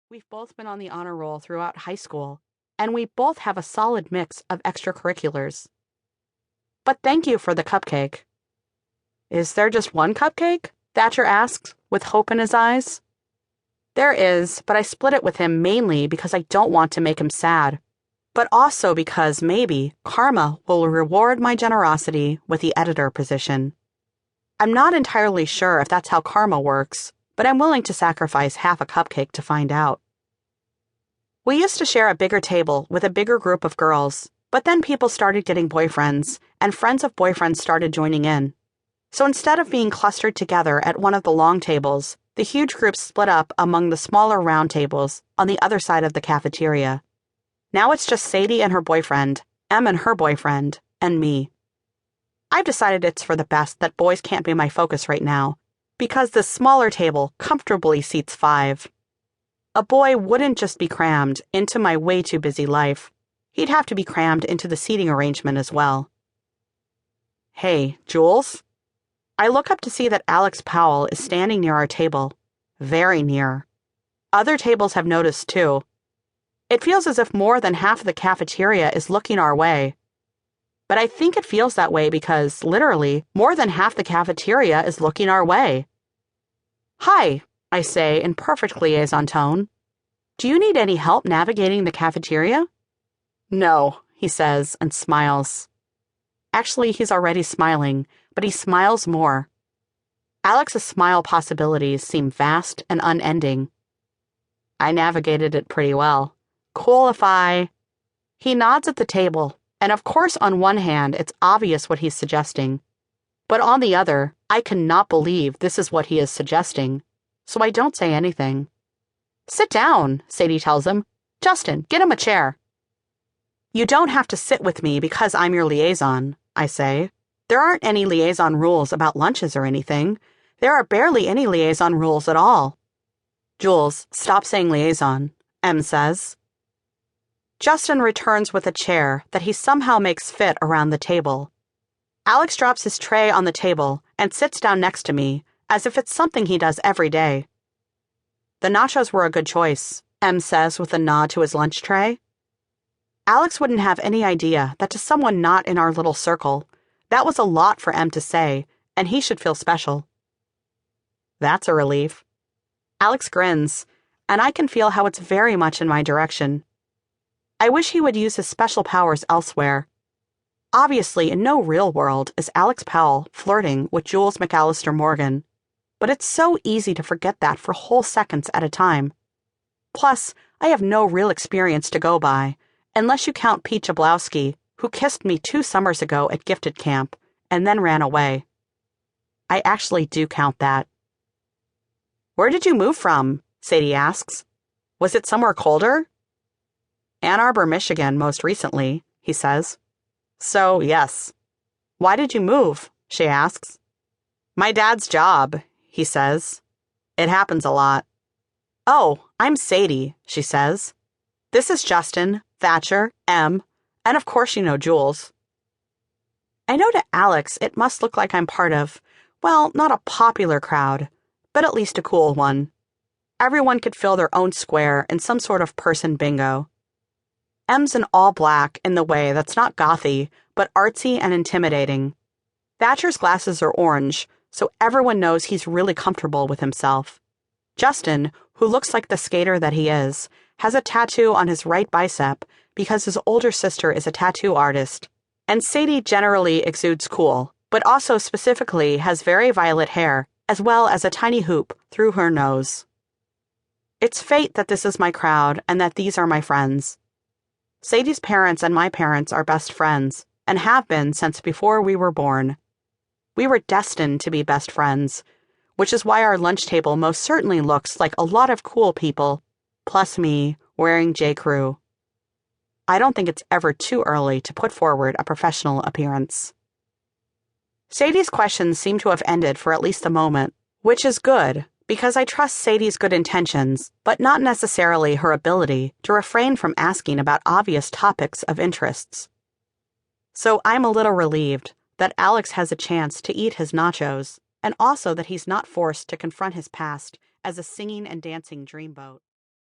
We've both been on the honor roll throughout high school, and we both have a solid mix of extracurriculars. But thank you for the cupcake. Is there just one cupcake? Thatcher asks, with hope in his eyes. There is, but I split it with him mainly because I don't want to make him sad, but also because maybe karma will reward my generosity with the editor position. I'm not entirely sure if that's how karma works, but I'm willing to sacrifice half a cupcake to find out. We used to share a bigger table with a bigger group of girls, but then people started getting boyfriends, and friends of boyfriends started joining in. So instead of being clustered together at one of the long tables, the huge group split up among the smaller round tables on the other side of the cafeteria. Now it's just Sadie and her boyfriend, Em and her boyfriend, and me. I've decided it's for the best that boys can't be my focus right now, because this smaller table comfortably seats 5. A boy wouldn't just be crammed into my way too busy life. He'd have to be crammed into the seating arrangement as well. Hey, Jules? I look up to see that Alex Powell is standing near our table. Very near. Other tables have noticed too. It feels as if more than half of the cafeteria is looking our way. But I think it feels that way because, literally, more than half the cafeteria is looking our way. Hi, I say in perfect liaison tone. Do you need any help navigating the cafeteria? No, he says and smiles. Actually, he's already smiling, but he smiles more. Alex's smile possibilities seem vast and unending. I navigated it pretty well. Cool if I... He nods at the table, and of course on one hand it's obvious what he's suggesting. But on the other, I cannot believe this is what he is suggesting, so I don't say anything. Sit down, Sadie tells him. Justin, get him a chair. You don't have to sit with me because I'm your liaison, I say. There aren't any liaison rules about lunches or anything. There are barely any liaison rules at all. Jules, stop saying liaison, Em says. Justin returns with a chair that he somehow makes fit around the table. Alex drops his tray on the table and sits down next to me, as if it's something he does every day. The nachos were a good choice, Em says with a nod to his lunch tray. Alex wouldn't have any idea that to someone not in our little circle, that was a lot for Em to say, and he should feel special. That's a relief. Alex grins, and I can feel how it's very much in my direction. I wish he would use his special powers elsewhere. Obviously, in no real world is Alex Powell flirting with Jules McAllister Morgan, but it's so easy to forget that for whole seconds at a time. Plus, I have no real experience to go by, unless you count Pete Jablowski, who kissed me 2 summers ago at gifted camp, and then ran away. I actually do count that. Where did you move from? Sadie asks. Was it somewhere colder? Ann Arbor, Michigan, most recently, he says. So, yes. Why did you move? She asks. My dad's job, he says. It happens a lot. Oh, I'm Sadie, she says. This is Justin, Thatcher, Em, and of course you know Jules. I know to Alex it must look like I'm part of, well, not a popular crowd, but at least a cool one. Everyone could fill their own square in some sort of person bingo. Em's in all black in the way that's not gothy, but artsy and intimidating. Thatcher's glasses are orange, so everyone knows he's really comfortable with himself. Justin, who looks like the skater that he is, has a tattoo on his right bicep because his older sister is a tattoo artist. And Sadie generally exudes cool, but also specifically has very violet hair, as well as a tiny hoop through her nose. It's fate that this is my crowd and that these are my friends. Sadie's parents and my parents are best friends, and have been since before we were born. We were destined to be best friends, which is why our lunch table most certainly looks like a lot of cool people, plus me, wearing J. Crew. I don't think it's ever too early to put forward a professional appearance. Sadie's questions seem to have ended for at least the moment, which is good, because I trust Sadie's good intentions, but not necessarily her ability to refrain from asking about obvious topics of interests. So I'm a little relieved that Alex has a chance to eat his nachos, and also that he's not forced to confront his past as a singing and dancing dreamboat.